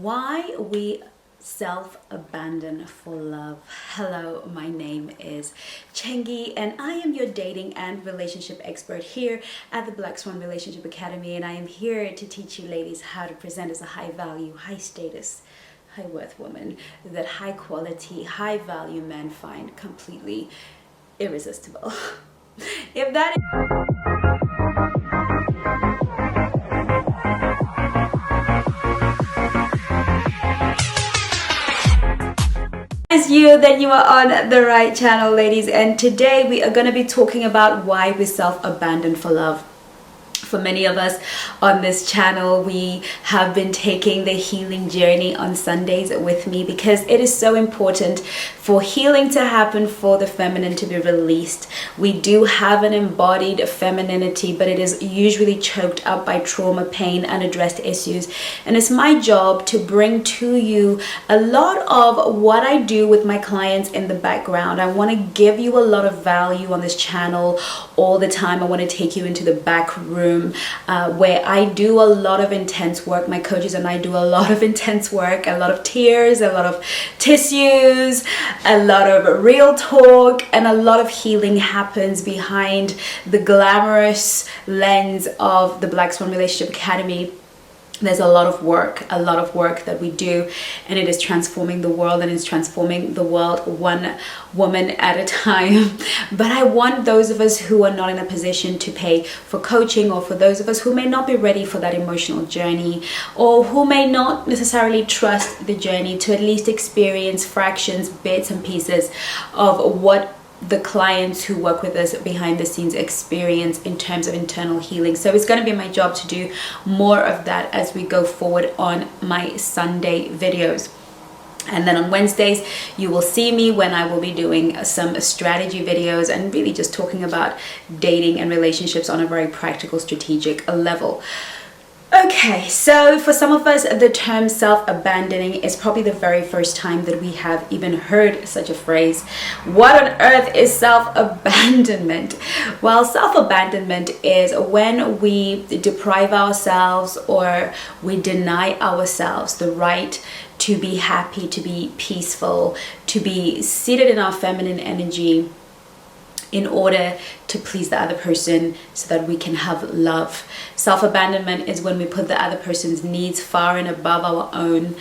Why we self-abandon for love. Hello, my name is Chengi and I am your dating and relationship expert here at the Black Swan Relationship Academy, and I am here to teach you ladies how to present as a high value, high status, high worth woman that high quality, high value men find completely irresistible. If that is you, then you are on the right channel, ladies. And today we are going to be talking about why we self-abandon for love. For many of us on this channel, we have been taking the healing journey on Sundays with me because it is so important for healing to happen, for the feminine to be released. We do have an embodied femininity, but it is usually choked up by trauma, pain, unaddressed issues. And it's my job to bring to you a lot of what I do with my clients in the background. I want to give you a lot of value on this channel all the time. I want to take you into the back room where I do a lot of intense work. My coaches and I do a lot of intense work, a lot of tears, a lot of tissues, a lot of real talk, and a lot of healing happens behind the glamorous lens of the Black Swan Relationship Academy. There's a lot of work that we do, and it is transforming the world, and it's transforming the world one woman at a time. But I want those of us who are not in a position to pay for coaching, or for those of us who may not be ready for that emotional journey, or who may not necessarily trust the journey, to at least experience fractions, bits and pieces of what the clients who work with us behind the scenes experience in terms of internal healing. So it's going to be my job to do more of that as we go forward on my Sunday videos. And then on Wednesdays, you will see me when I will be doing some strategy videos and really just talking about dating and relationships on a very practical, strategic level. Okay, so for some of us, the term self-abandoning is probably the very first time that we have even heard such a phrase. What on earth is self-abandonment? Well, self-abandonment is when we deprive ourselves or we deny ourselves the right to be happy, to be peaceful, to be seated in our feminine energy in order to please the other person so that we can have love. Self-abandonment is when we put the other person's needs far and above our own.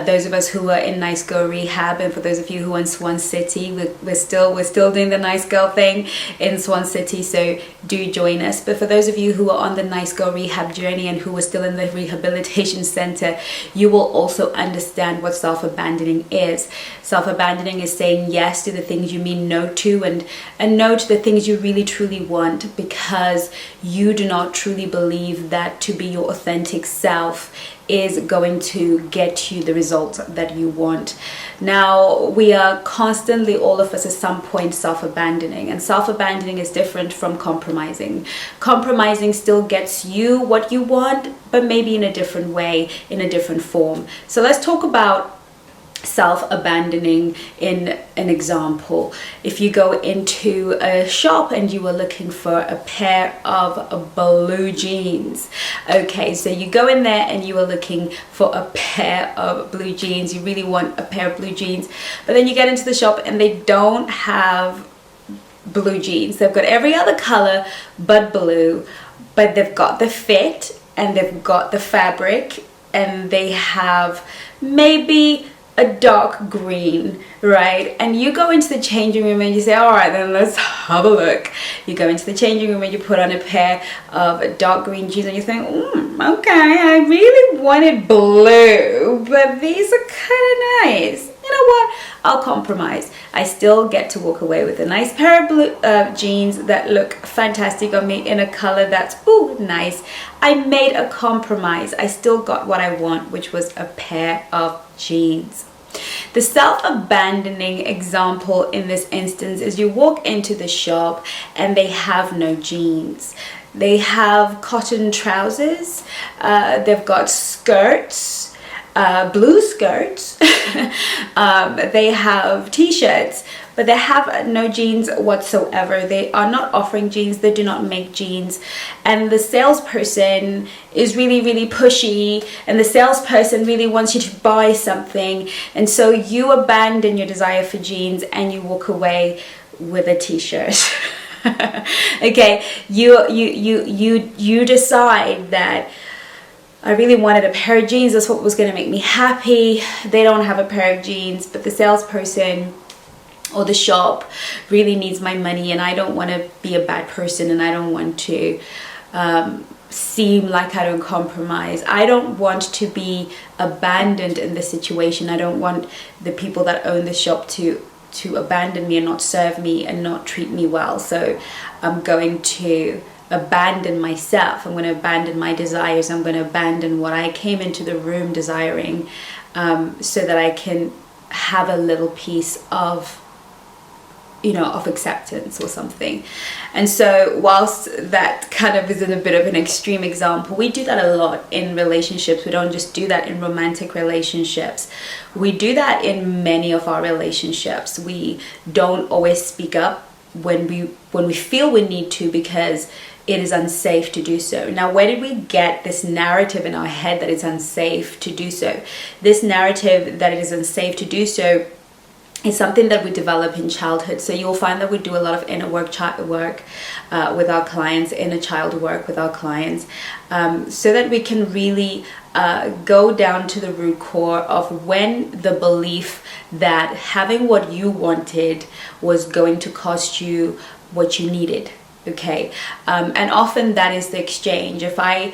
Those of us who are in Nice Girl Rehab, and for those of you who are in Swan City, we're still doing the Nice Girl thing in Swan City, so do join us. But for those of you who are on the Nice Girl Rehab journey and who are still in the rehabilitation center, you will also understand what self-abandoning is. Self-abandoning is saying yes to the things you mean no to, and no to the things you really truly want, because you do not truly believe that to be your authentic self is going to get you the results that you want. Now, we are constantly, all of us at some point, self-abandoning, and self-abandoning is different from compromising. Compromising still gets you what you want, but maybe in a different way, in a different form. So let's talk about self-abandoning in an example. If you go into a shop and you are looking for a pair of blue jeans, okay, so you go in there and you are looking for a pair of blue jeans, you really want a pair of blue jeans, but then you get into the shop and they don't have blue jeans. They've got every other color but blue, but they've got the fit and they've got the fabric, and they have maybe a dark green, right? And you go into the changing room and you say, all right, then let's have a look. You go into the changing room and you put on a pair of dark green jeans and you think, okay, I really wanted blue, but these are kind of nice. You know what? I'll compromise. I still get to walk away with a nice pair of blue jeans that look fantastic on me in a color that's nice. I made a compromise. I still got what I want, which was a pair of jeans. The self-abandoning example in this instance is you walk into the shop and they have no jeans. They have cotton trousers, they've got skirts, blue skirts, they have t-shirts, but they have no jeans whatsoever. They are not offering jeans, they do not make jeans, and the salesperson is really pushy, and the salesperson really wants you to buy something, and so you abandon your desire for jeans and you walk away with a t-shirt. Okay, you decide that I really wanted a pair of jeans, that's what was going to make me happy. They don't have a pair of jeans, but the salesperson or the shop really needs my money, and I don't want to be a bad person, and I don't want to seem like I don't compromise. I don't want to be abandoned in this situation. I don't want the people that own the shop to abandon me and not serve me and not treat me well. So I'm going to abandon myself. I'm going to abandon my desires. I'm going to abandon what I came into the room desiring, so that I can have a little piece of, you know, of acceptance or something. And so whilst that kind of is in a bit of an extreme example, we do that a lot in relationships. We don't just do that in romantic relationships. We do that in many of our relationships. We don't always speak up when we feel we need to, because it is unsafe to do so. Now, where did we get this narrative in our head that it's unsafe to do so? This narrative that it is unsafe to do so is something that we develop in childhood. So you'll find that we do a lot of inner work, child work with our clients, inner child work with our clients, so that we can really go down to the root core of when the belief that having what you wanted was going to cost you what you needed. Okay, and often that is the exchange. If I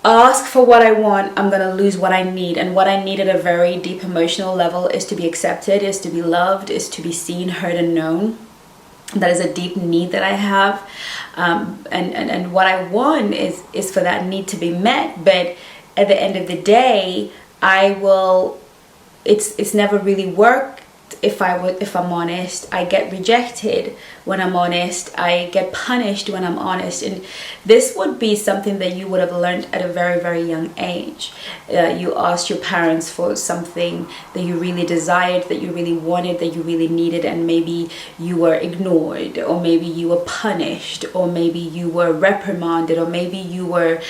ask for what I want, I'm gonna lose what I need, and what I need at a very deep emotional level is to be accepted, is to be loved, is to be seen, heard, and known. That is a deep need that I have, and what I want is for that need to be met. But at the end of the day, it's never really worked. If I'm honest, I get rejected when I'm honest. I get punished when I'm honest. And this would be something that you would have learned at a very young age. You asked your parents for something that you really desired, that you really wanted, that you really needed, and maybe you were ignored, or maybe you were punished, or maybe you were reprimanded, or maybe you were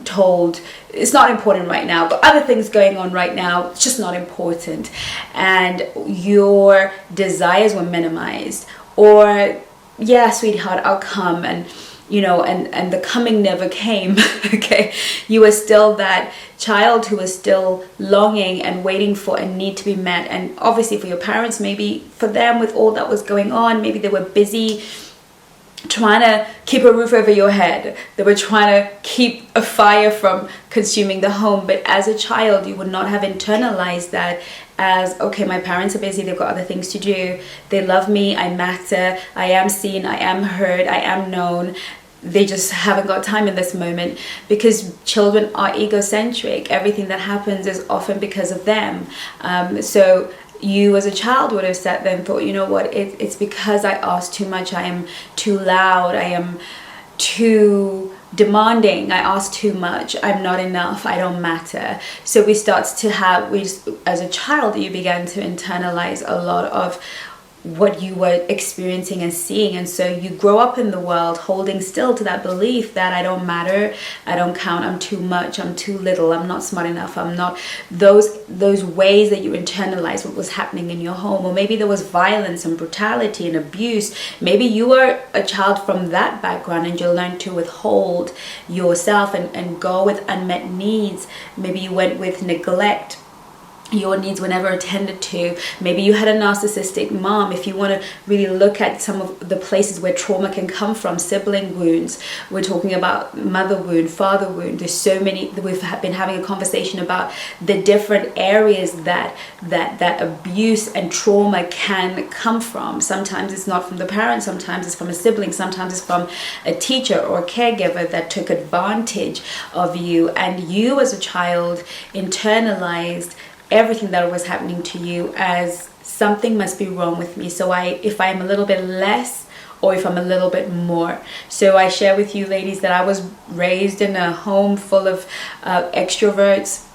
told it's not important right now, but other things going on right now, it's just not important, and your desires were minimized. Or, yeah, sweetheart, I'll come, and you know, and the coming never came. Okay, you were still that child who was still longing and waiting for a need to be met. And obviously for your parents, maybe for them, with all that was going on, maybe they were busy trying to keep a roof over your head. They were trying to keep a fire from consuming the home. But as a child, you would not have internalized that as, okay, my parents are busy, they've got other things to do, they love me, I matter, I am seen, I am heard, I am known. They just haven't got time in this moment, because children are egocentric. Everything that happens is often because of them. So you as a child would have sat there and thought, you know what, it's because I ask too much, I am too loud, I am too demanding, I ask too much, I'm not enough, I don't matter. So we start to have, as a child, you began to internalize a lot of what you were experiencing and seeing, and so you grow up in the world holding still to that belief that I don't matter, I don't count, I'm too much, I'm too little, I'm not smart enough, I'm not, those ways that you internalize what was happening in your home. Or maybe there was violence and brutality and abuse. Maybe you were a child from that background and you learned to withhold yourself and go with unmet needs. Maybe you went with neglect, your needs were never attended to. Maybe you had a narcissistic mom. If you want to really look at some of the places where trauma can come from, sibling wounds, we're talking about mother wound, father wound. There's so many. We've been having a conversation about the different areas that abuse and trauma can come from. Sometimes it's not from the parent, sometimes it's from a sibling, sometimes it's from a teacher or a caregiver that took advantage of you, and you as a child internalized everything that was happening to you as something must be wrong with me. So if I'm a little bit less, or if I'm a little bit more. So I share with you, ladies, that I was raised in a home full of extroverts,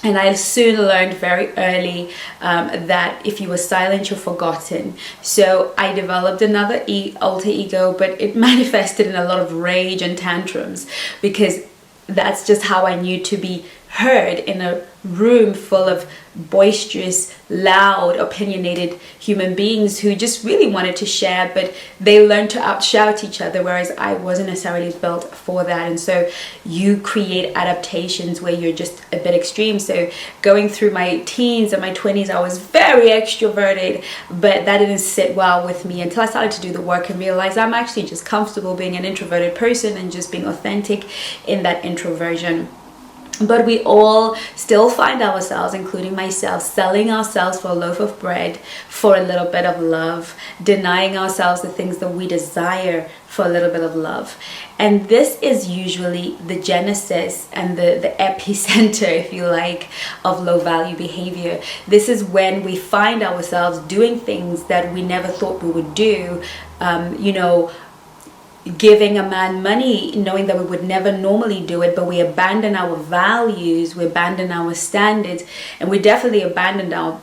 And I soon learned very early that if you were silent, you're forgotten. So I developed another alter ego, but it manifested in a lot of rage and tantrums, because that's just how I knew to be heard in a room full of boisterous, loud, opinionated human beings who just really wanted to share, but they learned to outshout each other, whereas I wasn't necessarily built for that. And so you create adaptations where you're just a bit extreme. So going through my teens and my 20s, I was very extroverted, but that didn't sit well with me until I started to do the work and realize I'm actually just comfortable being an introverted person and just being authentic in that introversion. But we all still find ourselves, including myself, selling ourselves for a loaf of bread, for a little bit of love, denying ourselves the things that we desire for a little bit of love. And this is usually the genesis and the epicenter, if you like, of low value behavior. This is when we find ourselves doing things that we never thought we would do, giving a man money knowing that we would never normally do it, but we abandon our values, we abandon our standards, and we definitely abandon our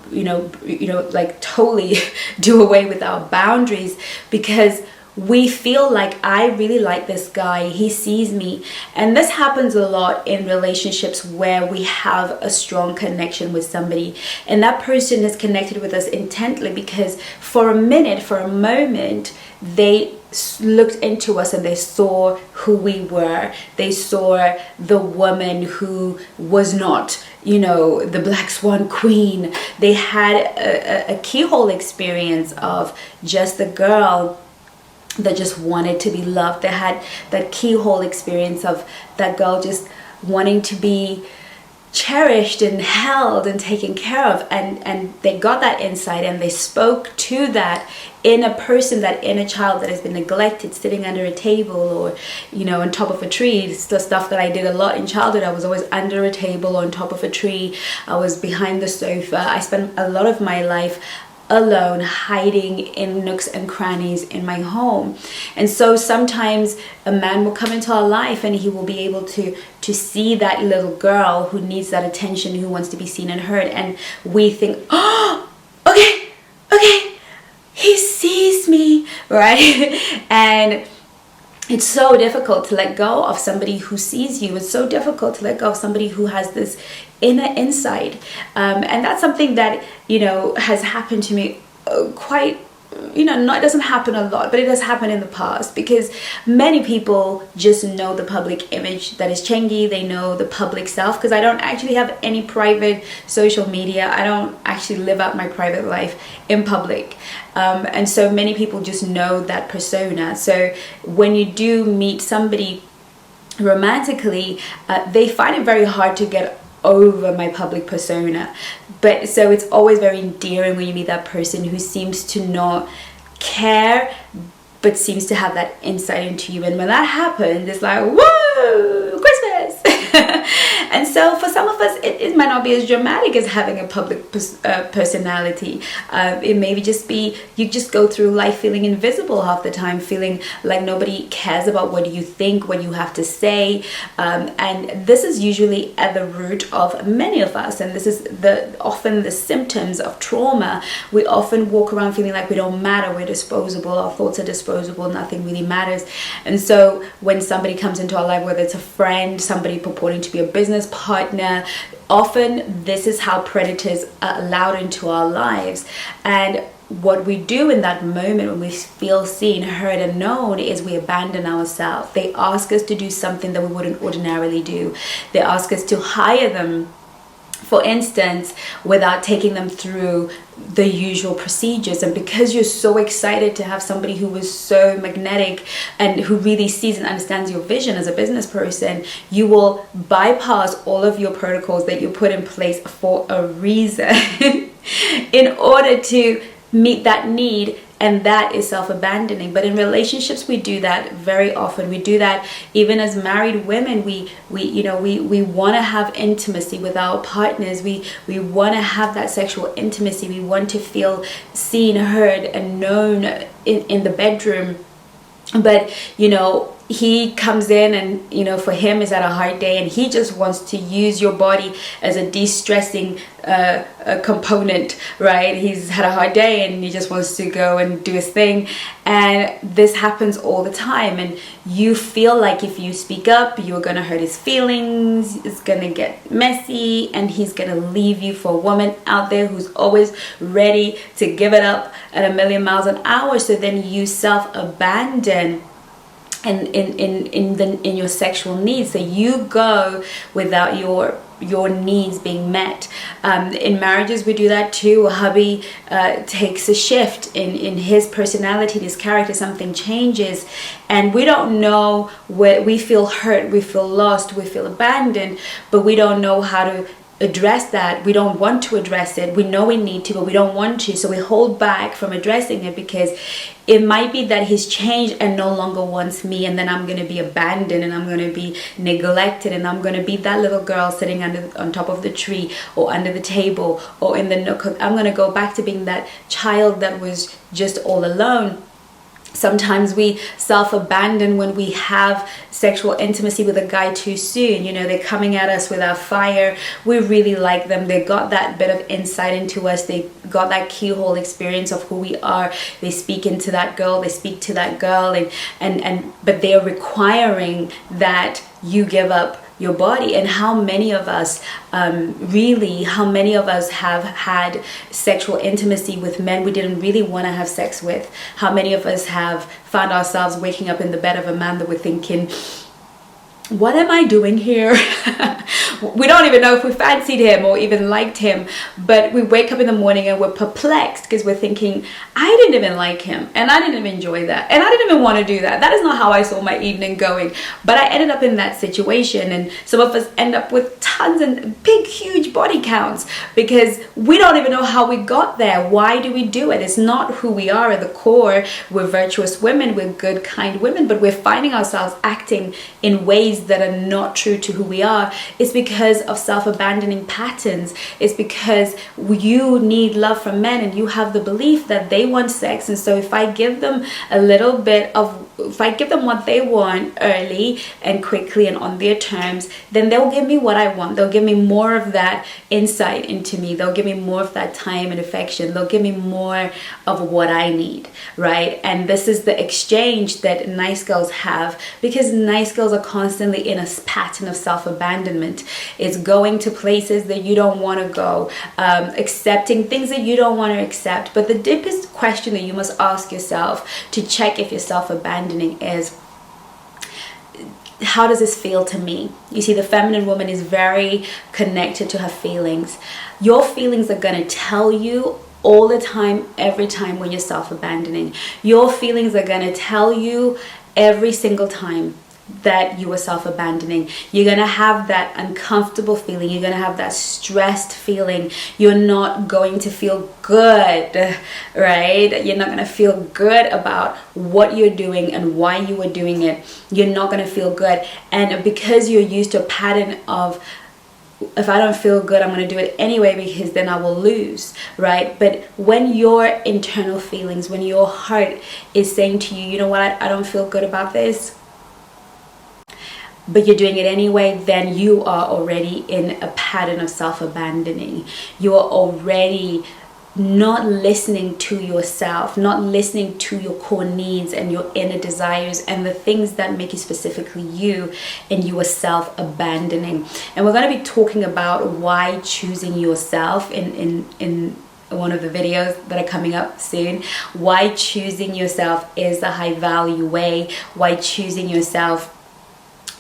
like totally do away with our boundaries, because we feel like, I really like this guy, he sees me. And this happens a lot in relationships where we have a strong connection with somebody, and that person is connected with us intently because for a minute, for a moment, they looked into us and they saw who we were. They saw the woman who was not, the black swan queen. They had a keyhole experience of just the girl that just wanted to be loved. They had that keyhole experience of that girl just wanting to be cherished and held and taken care of, and they got that insight and they spoke to that in a person, that inner child that has been neglected, sitting under a table or on top of a tree. It's the stuff that I did a lot in childhood. I was always under a table or on top of a tree. I was behind the sofa. I spent a lot of my life alone, hiding in nooks and crannies in my home. And so sometimes a man will come into our life and he will be able to see that little girl who needs that attention, who wants to be seen and heard, and we think, oh, okay, he sees me, right? And it's so difficult to let go of somebody who sees you. It's so difficult to let go of somebody who has this inner insight. And that's something that, has happened to me quite, it doesn't happen a lot, but it does happen in the past, because many people just know the public image that is Chengi. They know the public self, because I don't actually have any private social media. I don't actually live out my private life in public. And so many people just know that persona. So when you do meet somebody romantically, they find it very hard to get over my public persona. But so it's always very endearing when you meet that person who seems to not care but seems to have that insight into you. And when that happens, it's like, whoa, Christmas. And so for some of us, it might not be as dramatic as having a public personality. It may just be, you just go through life feeling invisible half the time, feeling like nobody cares about what you think, what you have to say. And this is usually at the root of many of us. And this is often the symptoms of trauma. We often walk around feeling like we don't matter, we're disposable, our thoughts are disposable, nothing really matters. And so when somebody comes into our life, whether it's a friend, somebody purporting to be a business partner, often this is how predators are allowed into our lives. And what we do in that moment when we feel seen, heard, and known is we abandon ourselves. They ask us to do something that we wouldn't ordinarily do. They ask us to hire them, for instance, without taking them through the usual procedures. And because you're so excited to have somebody who is so magnetic and who really sees and understands your vision as a business person, you will bypass all of your protocols that you put in place for a reason in order to meet that need. And that is self-abandoning. But in relationships, we do that very often. We do that even as married women. We want to have intimacy with our partners. We want to have that sexual intimacy. We want to feel seen, heard, and known in the bedroom. But he comes in and, you know, for him is at a hard day and he just wants to use your body as a de-stressing component, right? He's had a hard day and he just wants to go and do his thing, and this happens all the time, and you feel like if you speak up you're gonna hurt his feelings, it's gonna get messy, and he's gonna leave you for a woman out there who's always ready to give it up at a million miles an hour. So then you self-abandon in your sexual needs, so you go without your needs being met. In marriages we do that too. Hubby takes a shift in his personality, his character, something changes, and we don't know what, we feel hurt, we feel lost, we feel abandoned, but we don't know how to address that. We don't want to address it. We know we need to, but we don't want to, so we hold back from addressing it because it might be that he's changed and no longer wants me, and then I'm going to be abandoned and I'm going to be neglected, and I'm going to be that little girl sitting on top of the tree or under the table or in the nook. I'm going to go back to being that child that was just all alone. Sometimes we self-abandon when we have sexual intimacy with a guy too soon. You know, they're coming at us with our fire. We really like them. They got that bit of insight into us. They got that keyhole experience of who we are. They speak into that girl. They speak to that girl, but they're requiring that you give up your body. And how many of us how many of us have had sexual intimacy with men we didn't really want to have sex with? How many of us have found ourselves waking up in the bed of a man that we're thinking, what am I doing here? We don't even know if we fancied him or even liked him, but we wake up in the morning and we're perplexed because we're thinking, I didn't even like him, and I didn't even enjoy that, and I didn't even want to do that. That is not how I saw my evening going, but I ended up in that situation. And some of us end up with tons and big, huge body counts because we don't even know how we got there. Why do we do it? It's not who we are at the core. We're virtuous women, we're good, kind women, but we're finding ourselves acting in ways that are not true to who we are. It's because of self-abandoning patterns. It's because you need love from men and you have the belief that they want sex, and so if I give them what they want early and quickly and on their terms, then they'll give me what I want. They'll give me more of that insight into me. They'll give me more of that time and affection. They'll give me more of what I need, right? And this is the exchange that nice girls have, because nice girls are constantly in a pattern of self-abandonment. It's going to places that you don't want to go, accepting things that you don't want to accept. But the deepest question that you must ask yourself to check if you're self-abandoning is, how does this feel to me? You see, the feminine woman is very connected to her feelings. Your feelings are going to tell you all the time, every time when you're self-abandoning. Your feelings are going to tell you every single time that you are self-abandoning. You're gonna have that uncomfortable feeling. You're gonna have that stressed feeling. You're not going to feel good, right? You're not gonna feel good about what you're doing and why you were doing it. You're not gonna feel good, and because you're used to a pattern of, if I don't feel good, I'm going to do it anyway because then I will lose, right? But when your internal feelings, when your heart is saying to you, you know what, I don't feel good about this, but you're doing it anyway, then you are already in a pattern of self-abandoning. You are already not listening to yourself, not listening to your core needs and your inner desires and the things that make you specifically you, and you are self-abandoning. And we're going to be talking about why choosing yourself in one of the videos that are coming up soon. Why choosing yourself is the high value way, why choosing yourself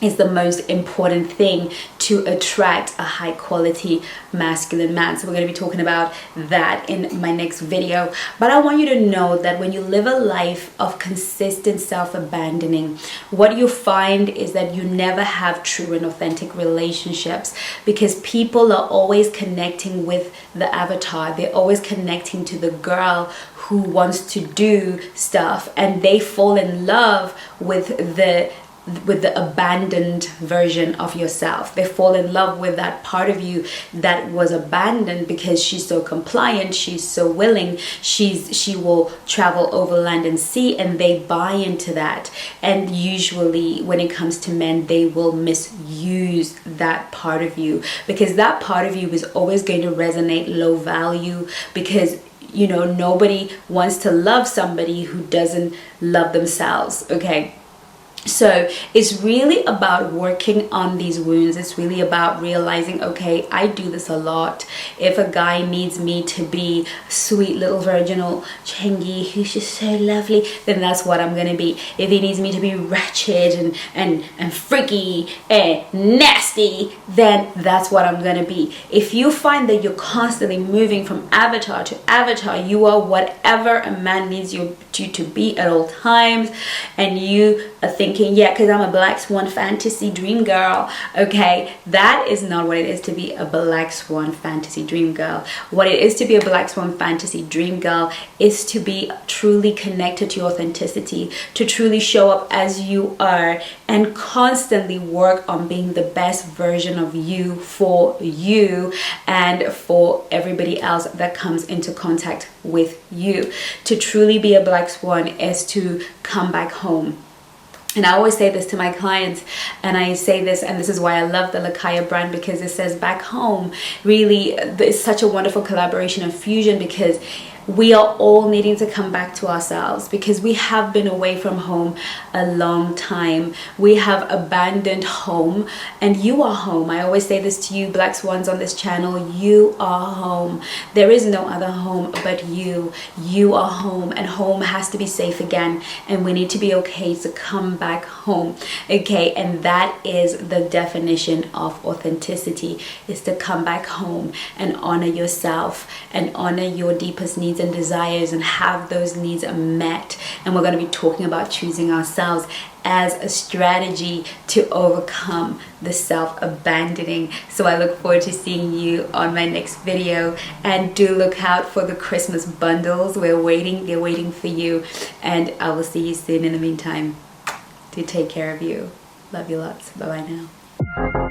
is the most important thing to attract a high quality masculine man. So we're going to be talking about that in my next video. But I want you to know that when you live a life of consistent self-abandoning, what you find is that you never have true and authentic relationships, because people are always connecting with the avatar. They're always connecting to the girl who wants to do stuff, and they fall in love with the with the abandoned version of yourself. They fall in love with that part of you that was abandoned because she's so compliant, she's so willing, she will travel over land and sea, and they buy into that. And usually when it comes to men, they will misuse that part of you, because that part of you is always going to resonate low value, because you know, nobody wants to love somebody who doesn't love themselves. Okay, so it's really about working on these wounds. It's really about realizing, okay, I do this a lot. If a guy needs me to be sweet little virginal Chengi, who's just so lovely, then that's what I'm gonna be. If he needs me to be wretched and freaky and nasty, then that's what I'm gonna be. If you find that you're constantly moving from avatar to avatar, you are whatever a man needs you to be at all times, and you are thinking, yeah, because I'm a black swan fantasy dream girl. Okay, that is not what it is to be a black swan fantasy dream girl. What it is to be a black swan fantasy dream girl is to be truly connected to your authenticity, to truly show up as you are, and constantly work on being the best version of you for you and for everybody else that comes into contact with you. To truly be a black swan is to come back home. And I always say this to my clients, and I say this, and this is why I love the LEEKHAYA brand, because it says back home. Really, it's such a wonderful collaboration and fusion, because we are all needing to come back to ourselves, because we have been away from home a long time. We have abandoned home, and you are home. I always say this to you black swans on this channel: you are home. There is no other home but you. You are home, and home has to be safe again, and we need to be okay to come back home. Okay, and that is the definition of authenticity, is to come back home and honor yourself and honor your deepest needs and desires, and have those needs met. And we're going to be talking about choosing ourselves as a strategy to overcome the self-abandoning. So I look forward to seeing you on my next video, and do look out for the Christmas bundles. They're waiting for you, and I will see you soon. In the meantime, do take care of you. Love you lots. Bye bye now.